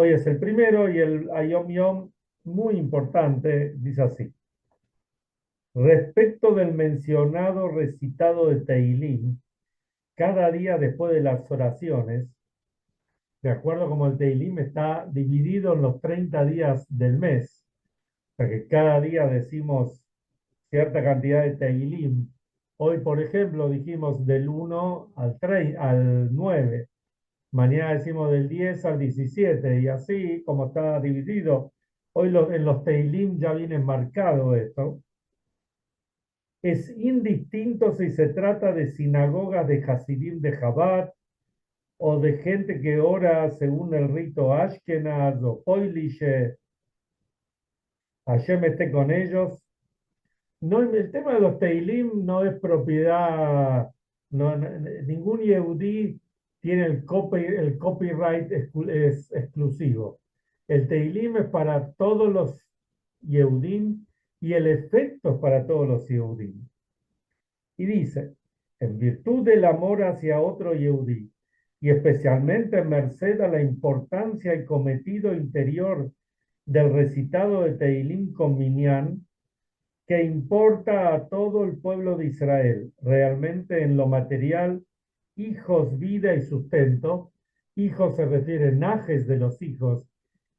Hoy es el primero y el Ayom Yom, muy importante, dice así. Respecto del mencionado recitado de Teilim, cada día después de las oraciones, de acuerdo como el Teilim está dividido en los 30 días del mes, o sea que cada día decimos cierta cantidad de Teilim. Hoy, por ejemplo, dijimos del 1 al 9. Mañana decimos del 10 al 17 y así como está dividido. Hoy en los Teilim ya viene marcado esto. Es indistinto si se trata de sinagogas de Hasidim de Chabad o de gente que ora según el rito Ashkenaz o Poilishe. Hashem esté con ellos. No, el tema de los Teilim no es propiedad, ningún Yehudí tiene el copyright es exclusivo. El Teilim es para todos los Yehudim y el efecto es para todos los Yehudim. Y dice, en virtud del amor hacia otro Yehudí, y especialmente en merced a la importancia y cometido interior del recitado de Teilim con Minyan, que importa a todo el pueblo de Israel, realmente en lo material, hijos, vida y sustento. Hijos se refiere a najes de los hijos,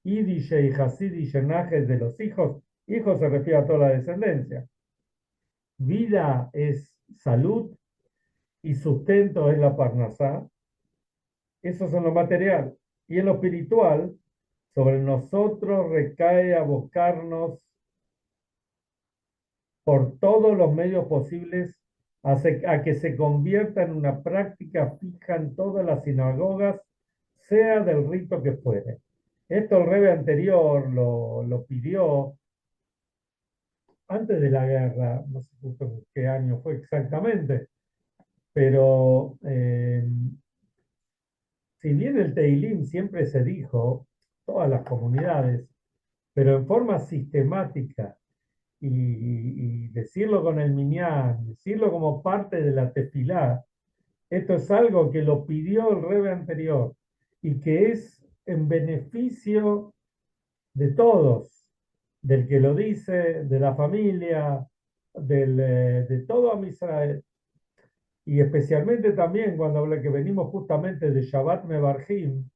Idishe y Hasidishe, najes de los hijos. Hijos se refiere a toda la descendencia. Vida es salud y sustento es la parnasá. Eso es en lo material. Y en lo espiritual, sobre nosotros recae abocarnos por todos los medios posibles a que se convierta en una práctica fija en todas las sinagogas, sea del rito que fuere. Esto el Rebbe anterior lo pidió antes de la guerra, no sé justo en qué año fue exactamente, pero si bien el Teilim siempre se dijo, todas las comunidades, pero en forma sistemática, y decirlo con el minyan, decirlo como parte de la tefilá, esto es algo que lo pidió el Rebbe anterior y que es en beneficio de todos, del que lo dice, de la familia, de todo Am Israel. Y especialmente también cuando habla que venimos justamente de Shabbat Mevarchim,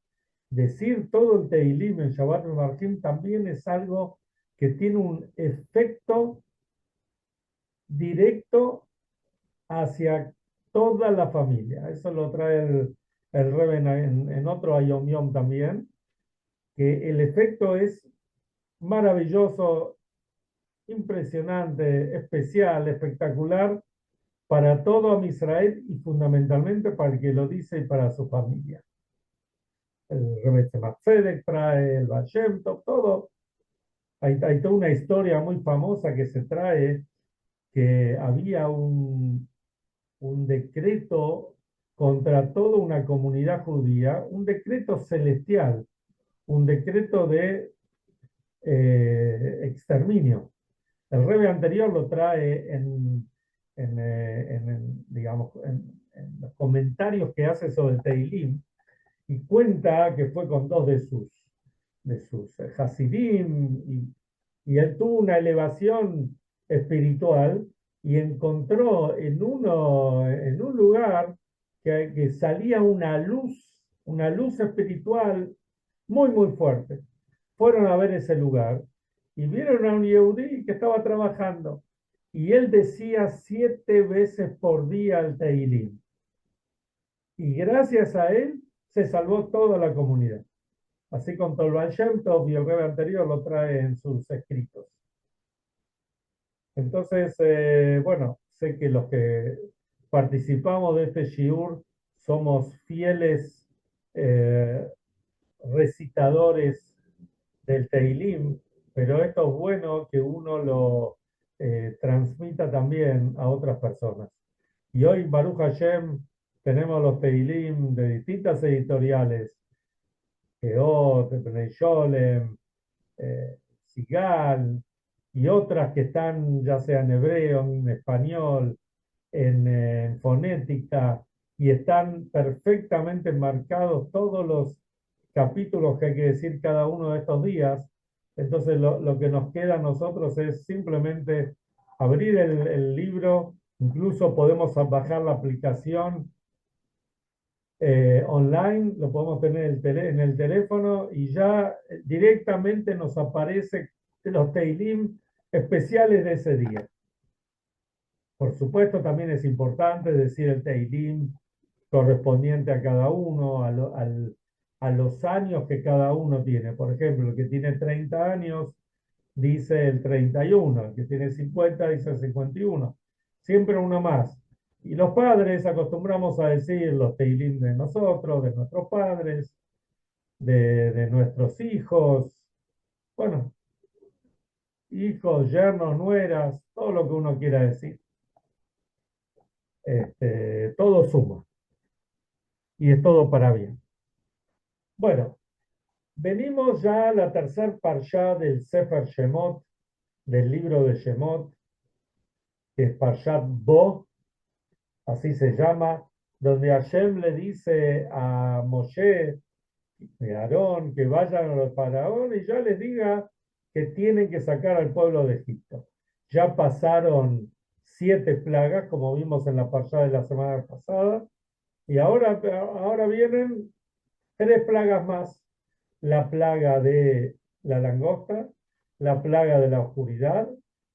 decir todo el Teilim en Shabbat Mevarchim también es algo que tiene un efecto directo hacia toda la familia. Eso lo trae el Rebbe en otro Ayom Yom también, que el efecto es maravilloso, impresionante, especial, espectacular para todo Am Israel y fundamentalmente para el que lo dice y para su familia. El Rebbe Tzemach Tzedek trae, el Baal Shem Tov, todo. Hay toda una historia muy famosa que se trae que había un decreto contra toda una comunidad judía, un decreto celestial, un decreto de exterminio. El Rebbe anterior lo trae digamos, en los comentarios que hace sobre el Teilim y cuenta que fue con dos de sus Hasidim y él tuvo una elevación espiritual y encontró en un lugar que salía una luz espiritual muy, muy fuerte. Fueron a ver ese lugar y vieron a un Yehudí que estaba trabajando y él decía 7 veces por día el Teilim. Y gracias a él se salvó toda la comunidad. Así con Tolban Shem Tov y el Rebbe anterior lo trae en sus escritos. Entonces, bueno, sé que los que participamos de este Shiur somos fieles eh, recitadores del Teilim, pero esto es bueno que uno lo transmita también a otras personas. Y hoy, Baruch Hashem, tenemos los Teilim de distintas editoriales, Geot, Bnei Sholem, Sigal, y otras que están ya sea en hebreo, en español, en fonética, y están perfectamente marcados todos los capítulos que hay que decir cada uno de estos días. Entonces lo que nos queda a nosotros es simplemente abrir el libro, incluso podemos bajar la aplicación online, lo podemos tener en el teléfono y ya directamente nos aparece los Teilim especiales de ese día. Por supuesto, también es importante decir el Teilim correspondiente a cada uno, a los años que cada uno tiene. Por ejemplo, el que tiene 30 años dice el 31, el que tiene 50 dice el 51. Siempre uno más. Y los padres acostumbramos a decir los Teilim de nosotros, de nuestros padres, de nuestros hijos, bueno, hijos, yernos, nueras, todo lo que uno quiera decir. Todo suma y es todo para bien. Bueno, venimos ya a la tercer parsha del Sefer Shemot, del libro de Shemot, que es Parshat Bo, así se llama, donde Hashem le dice a Moshe y a Aarón que vayan a los faraón y ya les diga que tienen que sacar al pueblo de Egipto. Ya pasaron 7 plagas, como vimos en la parsha de la semana pasada, y ahora vienen 3 plagas más. La plaga de la langosta, la plaga de la oscuridad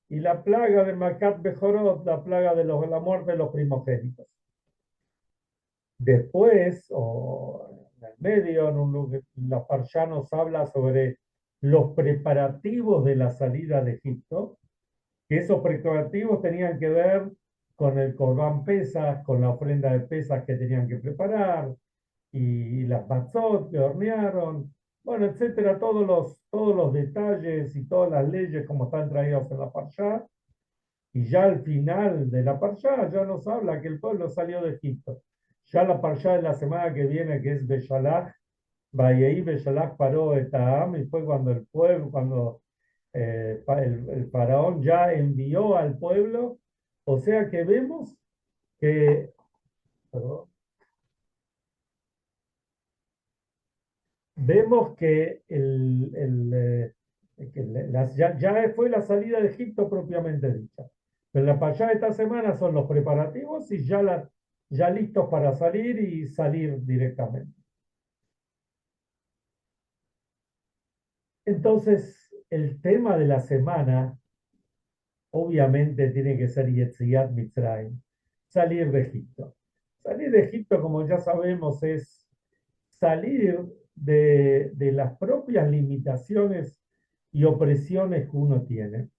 y la plaga de Macat Bejorot, la plaga de la muerte de los primogénitos. Después, o en el medio, la Parsha nos habla sobre los preparativos de la salida de Egipto, que esos preparativos tenían que ver con el Corbán Pesas, con la ofrenda de Pesas que tenían que preparar, y las matzot que hornearon, bueno, etcétera, todos los detalles y todas las leyes como están traídos en la Parsha. Y ya al final de la Parsha ya nos habla que el pueblo salió de Egipto. Ya la Parsha de la semana que viene, que es Beshalach, Vayei Beshalach paró Etaam, y fue cuando el pueblo, cuando el faraón ya envió al pueblo. O sea que vemos que, perdón, vemos que, ya fue la salida de Egipto propiamente dicha. Pero la Payá de esta semana son los preparativos y ya listos para salir y salir directamente. Entonces, el tema de la semana obviamente tiene que ser Yetziat Mitzrayim, salir de Egipto. Salir de Egipto, como ya sabemos, es salir de las propias limitaciones y opresiones que uno tiene.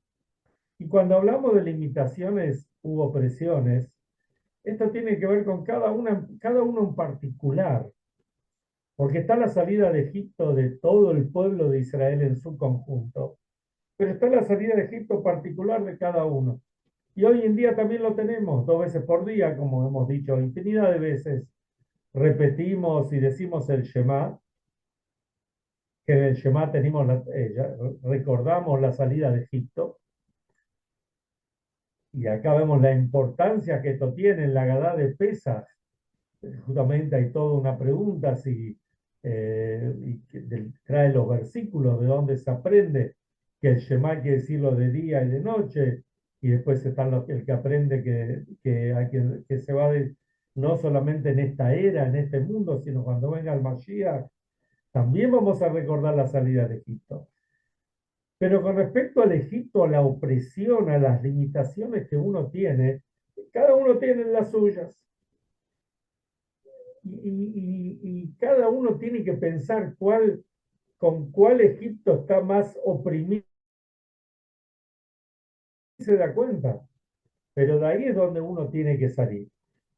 Y cuando hablamos de limitaciones u opresiones, esto tiene que ver con cada uno en particular, porque está la salida de Egipto de todo el pueblo de Israel en su conjunto, pero está la salida de Egipto particular de cada uno. Y hoy en día también lo tenemos 2 veces por día, como hemos dicho infinidad de veces. Repetimos y decimos el Shema, que en el Shema recordamos la salida de Egipto. Y acá vemos la importancia que esto tiene en la Agadá de Pesaj. Justamente hay toda una pregunta trae los versículos de dónde se aprende que el Shema hay que decirlo de día y de noche, y después están el que aprende que se va no solamente en esta era, en este mundo, sino cuando venga el Mashiach, también vamos a recordar la salida de Egipto. Pero con respecto al Egipto, a la opresión, a las limitaciones que uno tiene, cada uno tiene las suyas. Y cada uno tiene que pensar con cuál Egipto está más oprimido, y se da cuenta. Pero de ahí es donde uno tiene que salir.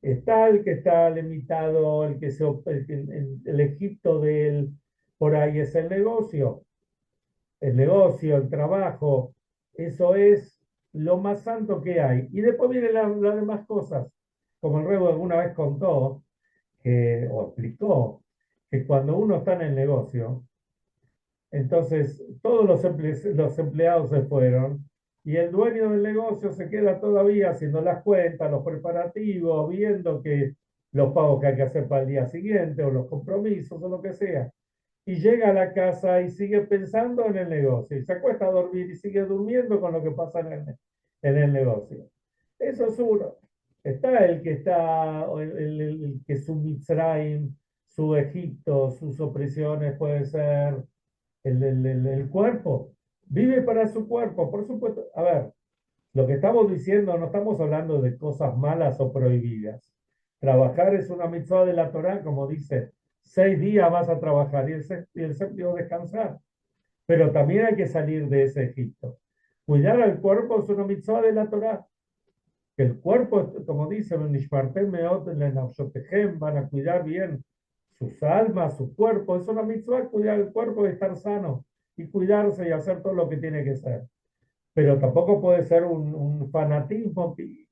Está el que está limitado, el Egipto por ahí es el negocio, el trabajo, eso es lo más santo que hay. Y después vienen las demás cosas, como el Rebo alguna vez contó, o explicó, que cuando uno está en el negocio, entonces todos los empleados se fueron y el dueño del negocio se queda todavía haciendo las cuentas, los preparativos, viendo que los pagos que hay que hacer para el día siguiente o los compromisos o lo que sea. y llega a la casa y sigue pensando en el negocio, y se acuesta a dormir y sigue durmiendo con lo que pasa en el negocio. Eso es uno. Está el que está, o el que su Mitzrayim, su Egipto, sus opresiones puede ser el cuerpo. Vive para su cuerpo, por supuesto. A ver, lo que estamos diciendo, no estamos hablando de cosas malas o prohibidas. Trabajar es una mitzvah de la Torá, como dice, 6 días vas a trabajar y el séptimo descansar. Pero también hay que salir de ese Egipto. Cuidar al cuerpo es una mitzvah de la Torá. Que el cuerpo, como dice, van a cuidar bien sus almas, su cuerpo. Es una mitzvah cuidar el cuerpo y estar sano y cuidarse y hacer todo lo que tiene que ser, pero tampoco puede ser un fanatismo que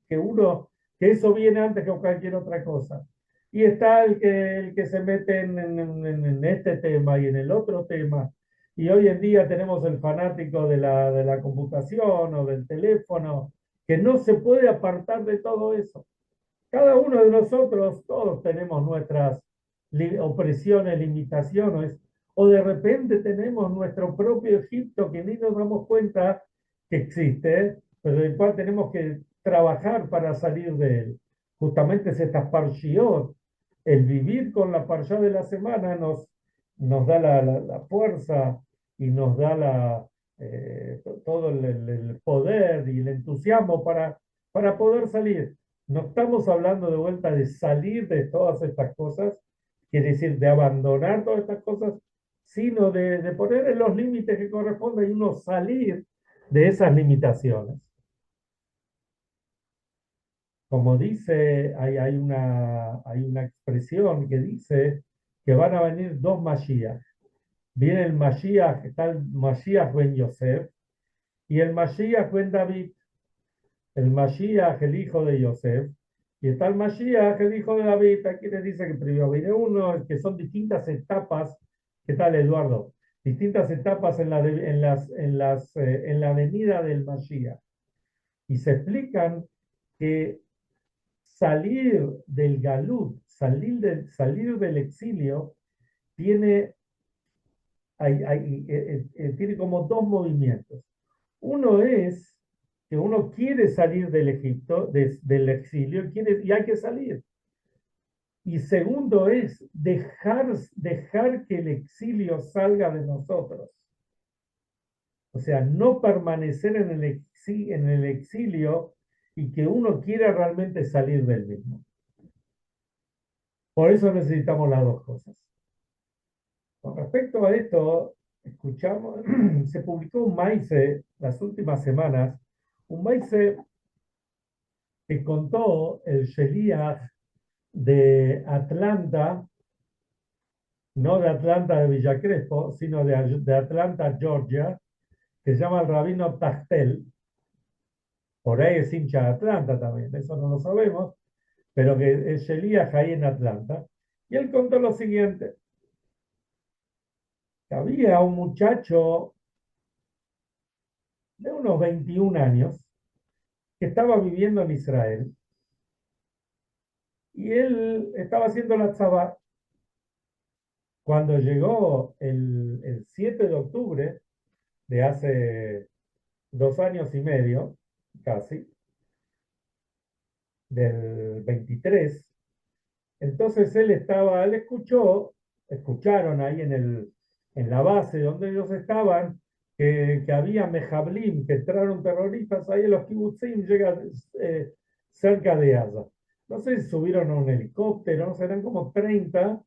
eso viene antes que cualquier otra cosa. Y está el que se mete en este tema y en el otro tema. Y hoy en día tenemos el fanático de la computación o del teléfono, que no se puede apartar de todo eso. Cada uno de nosotros, todos tenemos nuestras opresiones, limitaciones, o de repente tenemos nuestro propio Egipto que ni nos damos cuenta que existe, pero del cual tenemos que trabajar para salir de él. Justamente es esta parshiot, el vivir con la parsha de la semana nos da la fuerza y nos da todo el poder y el entusiasmo para poder salir. No estamos hablando de vuelta de salir de todas estas cosas, quiere decir de abandonar todas estas cosas, sino de poner en los límites que corresponden y uno salir de esas limitaciones. Como dice, hay una expresión que dice que van a venir dos Mashiach. Viene el Mashiach, está el Mashiach ben Yosef y el Mashiach ben David. El Mashiach, el hijo de Yosef, y está el Mashiach, el hijo de David. Aquí les dice que primero viene uno, que son distintas etapas. ¿Qué tal, Eduardo? Distintas etapas en la venida del Mashiach. Y se explican que salir del Galut, salir del exilio, tiene, tiene como dos movimientos. Uno es que uno quiere salir del Egipto, del exilio, y hay que salir. Y segundo es dejar que el exilio salga de nosotros. O sea, no permanecer en el exilio y que uno quiera realmente salir del mismo. Por eso necesitamos las dos cosas. Con respecto a esto, escuchamos, se publicó un maíz las últimas semanas, un maíz que contó el Sheliach de Atlanta, no de Atlanta de Villa Crespo, sino de Atlanta, Georgia, que se llama el rabino Tachtel. Por ahí es hincha de Atlanta también, eso no lo sabemos, pero que es Sheliach ahí en Atlanta. Y él contó lo siguiente: que había un muchacho de unos 21 años que estaba viviendo en Israel y él estaba haciendo la tzavá. Cuando llegó el 7 de octubre de hace 2 años y medio, casi, del 23, entonces él escucharon ahí en la base donde ellos estaban, que había mejablim, que entraron terroristas ahí en los kibutzim, eh, cerca de Gaza. No sé si subieron a un helicóptero, no sé, eran como 30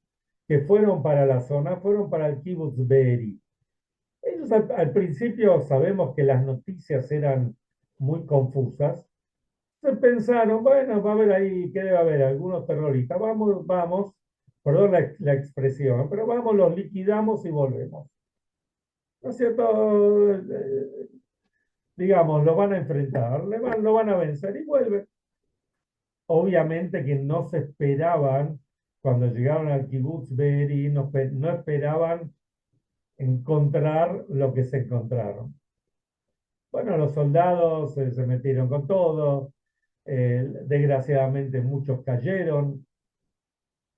que fueron para la zona, fueron para el kibutz Be'eri. Ellos al principio sabemos que las noticias eran muy confusas. Entonces pensaron, bueno, va a haber ahí, ¿qué debe haber? Algunos terroristas. Vamos, perdón la expresión, pero vamos, los liquidamos y volvemos. ¿No es cierto? Digamos, lo van a enfrentar, lo van a vencer y vuelven. Obviamente que no se esperaban, cuando llegaron al kibutz Be'eri, no esperaban encontrar lo que se encontraron. Bueno, los soldados se metieron con todo, desgraciadamente muchos cayeron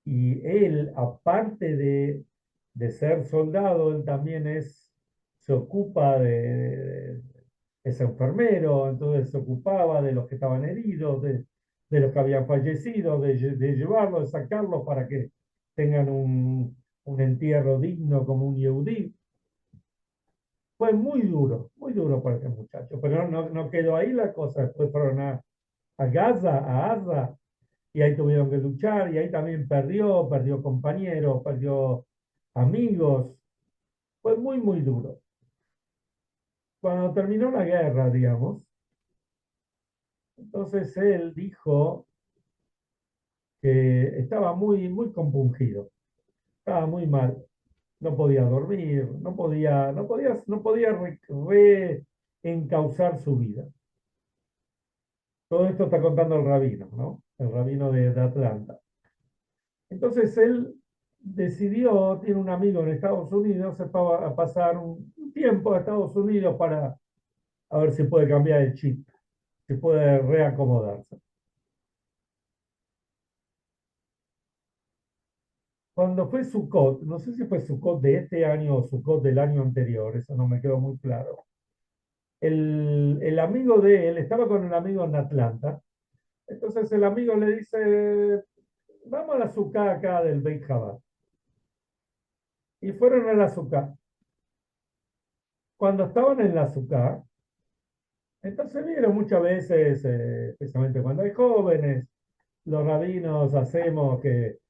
y él, aparte de ser soldado, él también se ocupa es enfermero, entonces se ocupaba de los que estaban heridos, de los que habían fallecido, de llevarlos, de sacarlos para que tengan un entierro digno como un yehudí. Fue muy duro para ese muchacho, pero no quedó ahí la cosa, después fueron a Gaza, a Arra, y ahí tuvieron que luchar, y ahí también perdió compañeros, perdió amigos, fue muy duro. Cuando terminó la guerra, digamos, entonces él dijo que estaba muy compungido, estaba muy mal, no podía dormir, no podía reencauzar su vida. Todo esto está contando el rabino, ¿no? El rabino de Atlanta. Entonces él decidió, tiene un amigo en Estados Unidos, se fue a pasar un tiempo a Estados Unidos para a ver si puede cambiar el chip, si puede reacomodarse. Cuando fue Sukkot, no sé si fue Sukkot de este año o Sukkot del año anterior, eso no me quedó muy claro. El amigo de él estaba con el amigo en Atlanta, entonces el amigo le dice, vamos a la Sukkah acá del Beit Jabal. Y fueron a la Sukkah. Cuando estaban en la Sukkah, entonces vieron muchas veces, especialmente cuando hay jóvenes, los rabinos hacemos que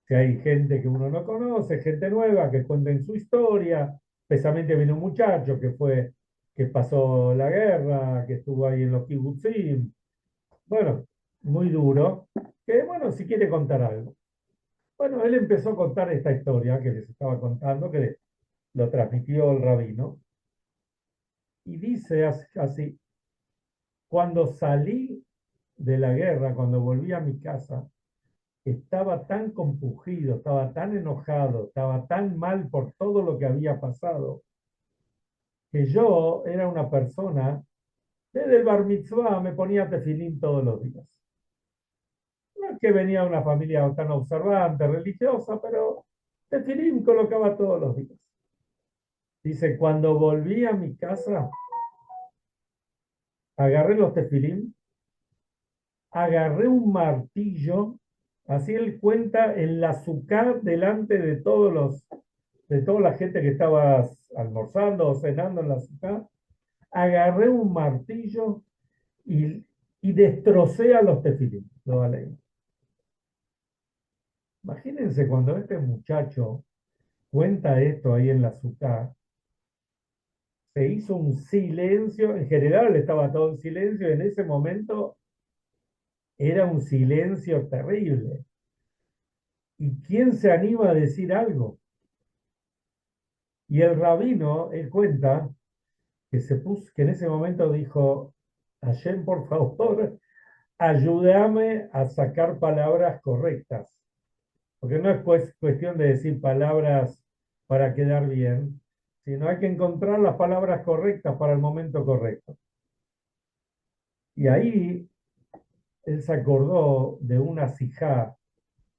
hay gente que uno no conoce, gente nueva, que cuenten su historia. Especialmente viene un muchacho que pasó la guerra, que estuvo ahí en los kibutzim. Bueno, muy duro. Que bueno, si quiere contar algo. Bueno, él empezó a contar esta historia que les estaba contando, que lo transmitió el rabino. Y dice así, cuando salí de la guerra, cuando volví a mi casa, estaba tan compungido, estaba tan enojado, estaba tan mal por todo lo que había pasado, que yo era una persona, desde el bar mitzvah me ponía tefilín todos los días. No es que venía de una familia tan observante, religiosa, pero tefilín colocaba todos los días. Dice, cuando volví a mi casa, agarré los tefilín, agarré un martillo, así él cuenta en la azúcar delante de toda la gente que estaba almorzando o cenando en la azúcar, agarré un martillo y destrocé a los tefilín, lo leí. Imagínense cuando este muchacho cuenta esto ahí en la azúcar, se hizo un silencio, en general estaba todo en silencio, y en ese momento era un silencio terrible. ¿Y quién se anima a decir algo? Y el rabino, él cuenta que en ese momento dijo, Hashem, por favor, ayúdame a sacar palabras correctas. Porque no es cuestión de decir palabras para quedar bien, sino hay que encontrar las palabras correctas para el momento correcto. Y ahí él se acordó de una sijá,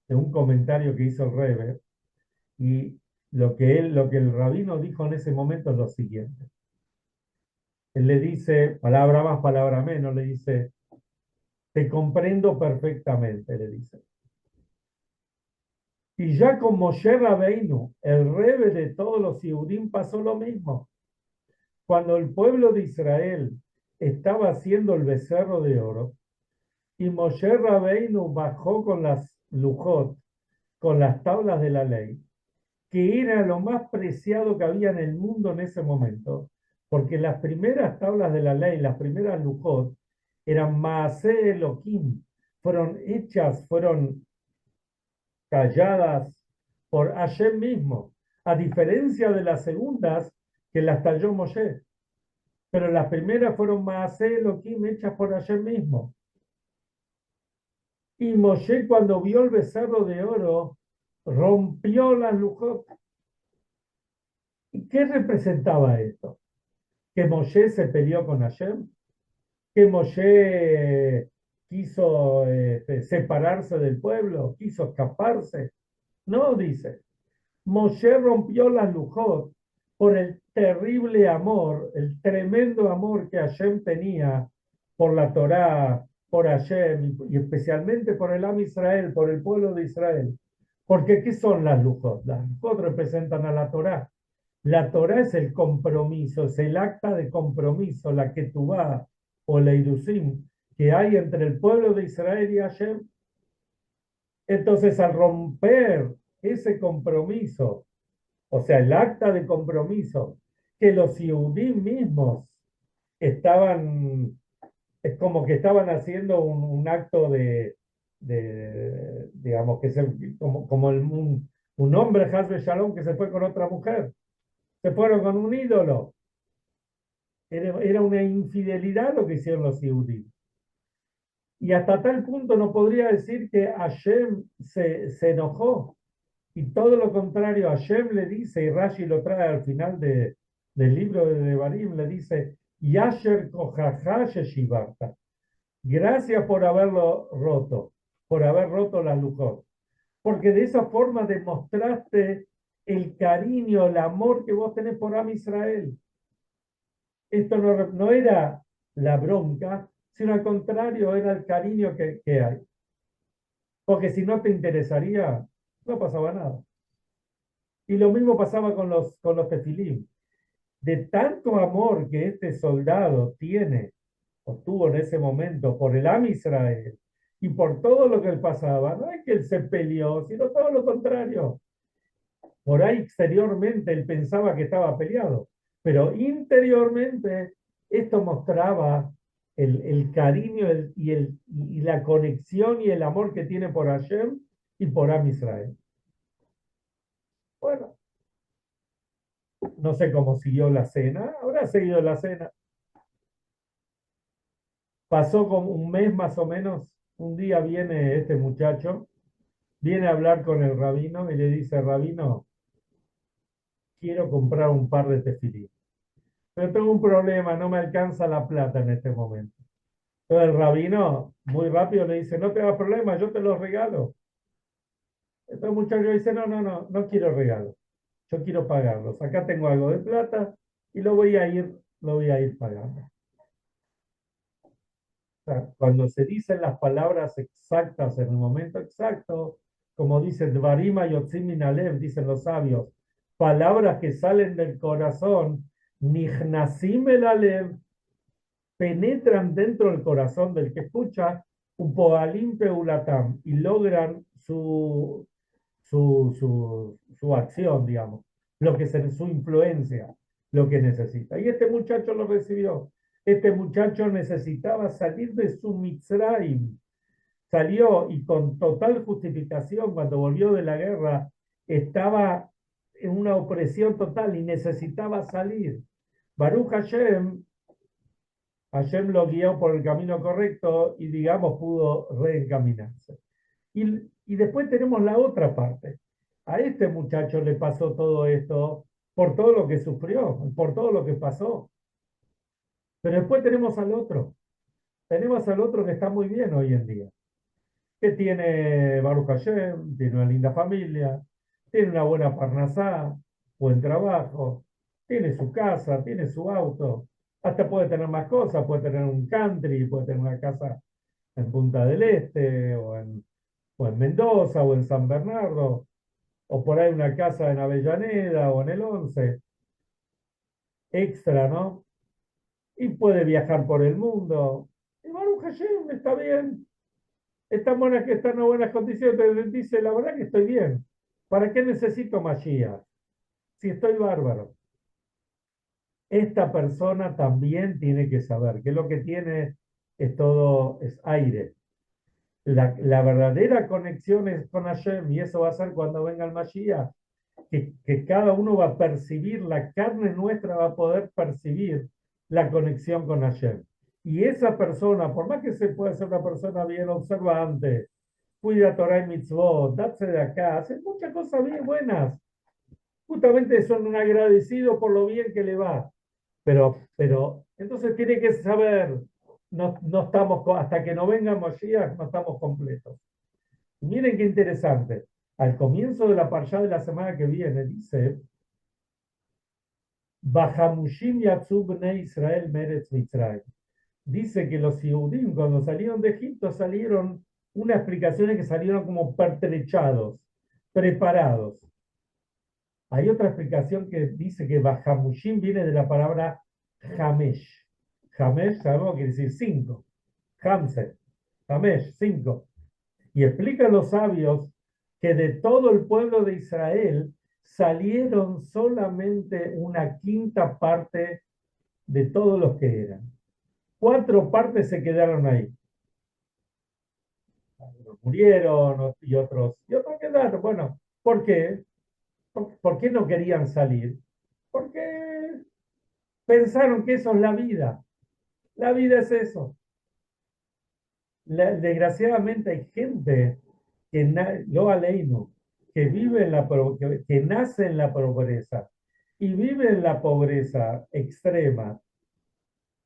de un comentario que hizo el Rebbe, y lo que el rabino dijo en ese momento es lo siguiente. Él le dice, palabra más, palabra menos, le dice, te comprendo perfectamente, le dice. Y ya con Moshe Rabbeinu, el Rebbe de todos los Yehudim, pasó lo mismo. Cuando el pueblo de Israel estaba haciendo el becerro de oro, y Moshe Rabbeinu bajó con las lujot, con las tablas de la ley, que era lo más preciado que había en el mundo en ese momento, porque las primeras tablas de la ley, las primeras lujot, eran Maaseh Elohim, fueron talladas por Hashem mismo, a diferencia de las segundas que las talló Moshe. Pero las primeras fueron Maaseh Elohim hechas por Hashem mismo. Y Moshe, cuando vio el becerro de oro, rompió las lujot. ¿Y qué representaba esto? Que Moshe se peleó con Hashem, que Moshe quiso separarse del pueblo, quiso escaparse. No, dice. Moshe rompió las lujot por el terrible amor, el tremendo amor que Hashem tenía por la Torá, por Hashem y especialmente por el Am Israel, por el pueblo de Israel. Porque ¿qué son las lujot? Las lujot representan a la Torá. La Torá es el compromiso, es el acta de compromiso, la ketubá o la idusim que hay entre el pueblo de Israel y Hashem. Entonces, al romper ese compromiso, o sea, el acta de compromiso que los Yehudí mismos estaban, es como que estaban haciendo un acto digamos, que como un hombre, Hasbe Shalom, que se fue con otra mujer, se fueron con un ídolo. Era una infidelidad lo que hicieron los Yehudí. Y hasta tal punto no podría decir que Hashem se enojó. Y todo lo contrario, Hashem le dice, y Rashi lo trae al final del libro de Devarim, le dice, Yasher kojaja sheshivarta. Gracias por haberlo roto, por haber roto la lujot. Porque de esa forma demostraste el cariño, el amor que vos tenés por Am Israel. Esto no era la bronca, sino al contrario, era el cariño que hay. Porque si no te interesaría, no pasaba nada. Y lo mismo pasaba con los tefilim. De tanto amor que este soldado tiene, o tuvo en ese momento, por el Am Israel y por todo lo que él pasaba, no es que él se peleó, sino todo lo contrario. Por ahí exteriormente él pensaba que estaba peleado, pero interiormente esto mostraba el cariño y la conexión y el amor que tiene por Hashem y por Am Israel. Bueno, no sé cómo siguió la cena, habrá seguido la cena. Pasó como un mes más o menos, un día viene este muchacho, viene a hablar con el rabino y le dice, rabino, quiero comprar un par de tefilín, pero tengo un problema, no me alcanza la plata en este momento. Entonces el rabino muy rápido le dice, no te hagas problema, yo te los regalo. Entonces el muchacho dice, no, no, no, no quiero regalo, yo quiero pagarlos. Acá tengo algo de plata y lo voy a ir pagando. Sea, cuando se dicen las palabras exactas en el momento exacto, como dice Dvarima Yotzim Min Alev, dicen los sabios, palabras que salen del corazón, Nichnasim el Alev, penetran dentro del corazón del que escucha, un poalim peulatam, y logran su acción, digamos, su influencia, lo que necesita. Y este muchacho lo recibió. Este muchacho necesitaba salir de su Mitzrayim. Salió y con total justificación, cuando volvió de la guerra, estaba en una opresión total y necesitaba salir. Baruch Hashem lo guió por el camino correcto y, digamos, pudo reencaminarse. Y después tenemos la otra parte. A este muchacho le pasó todo esto por todo lo que sufrió, por todo lo que pasó. Pero después tenemos al otro. Tenemos al otro que está muy bien hoy en día. Que tiene Baruch Hashem, tiene una linda familia, tiene una buena parnasá, buen trabajo, tiene su casa, tiene su auto, hasta puede tener más cosas, puede tener un country, puede tener una casa en Punta del Este, o en Mendoza, o en San Bernardo, o por ahí una casa en Avellaneda, o en el 11 extra, ¿no? Y puede viajar por el mundo. Y Baruch Hashem está bien, está buena que está en buenas condiciones, pero dice, la verdad que estoy bien. ¿Para qué necesito Mashiach? Si estoy bárbaro. Esta persona también tiene que saber que lo que tiene es aire. La verdadera conexión es con Hashem y eso va a ser cuando venga el Mashiach, que cada uno va a percibir, la carne nuestra va a poder percibir la conexión con Hashem. Y esa persona, por más que se pueda ser una persona bien observante, cuida Torah y Mitzvot, darse de acá, hace muchas cosas bien buenas. Justamente son un agradecido por lo bien que le va. Pero entonces tiene que saber, no estamos, hasta que no venga Moshiach, no estamos completos. Miren qué interesante. Al comienzo de la parshá de la semana que viene dice, Bajamushim Yatzub Bnei Israel Meretz Mitzrayim. Dice que los Yehudim cuando salieron de Egipto salieron, una explicación es que salieron como pertrechados, preparados. Hay otra explicación que dice que Bajamushim viene de la palabra Hamesh. Hamesh, sabemos que quiere decir cinco. Hamse, Hamesh, cinco. Y explican los sabios que de todo el pueblo de Israel salieron solamente una quinta parte de todos los que eran. Cuatro partes se quedaron ahí. Algunos murieron y otros quedaron. Bueno, ¿por qué? ¿Por qué no querían salir? Porque pensaron que eso es la vida. La vida es eso. Desgraciadamente hay gente que lo aleino, que vive en que nace en la pobreza y vive en la pobreza extrema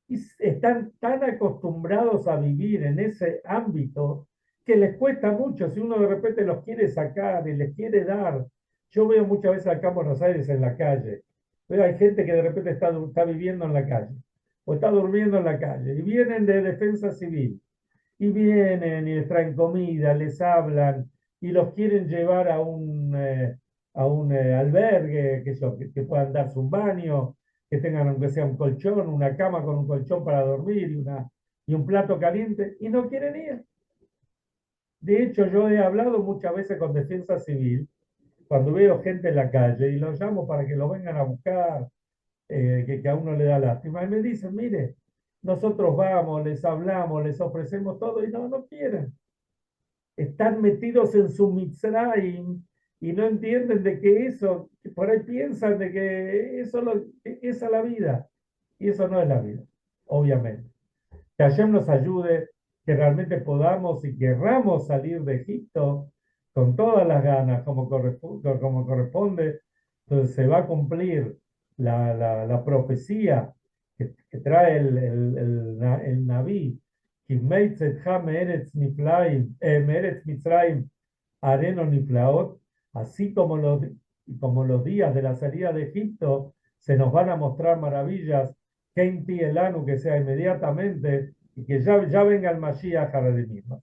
y están tan acostumbrados a vivir en ese ámbito que les cuesta mucho si uno de repente los quiere sacar y les quiere dar. Yo veo muchas veces acá en Buenos Aires en la calle, veo hay gente que de repente está viviendo en la calle o está durmiendo en la calle y vienen de defensa civil y vienen y les traen comida, les hablan y los quieren llevar a un albergue, que puedan darse un baño, que tengan aunque sea un colchón, una cama con un colchón para dormir y un plato caliente, y no quieren ir. De hecho, yo he hablado muchas veces con Defensa Civil, cuando veo gente en la calle, y los llamo para que lo vengan a buscar, que a uno le da lástima, y me dicen, mire, nosotros vamos, les hablamos, les ofrecemos todo, y no quieren. Están metidos en su Mitzrayim y no entienden de que eso, por ahí piensan de que esa es la vida, y eso no es la vida, obviamente. Que Hashem nos ayude, que realmente podamos y querramos salir de Egipto con todas las ganas, como corresponde. Entonces se va a cumplir la profecía que trae el Naví, así como los días de la salida de Egipto se nos van a mostrar maravillas, que en ti el Anu, que sea inmediatamente, y que ya venga el Mashiach a redimirnos.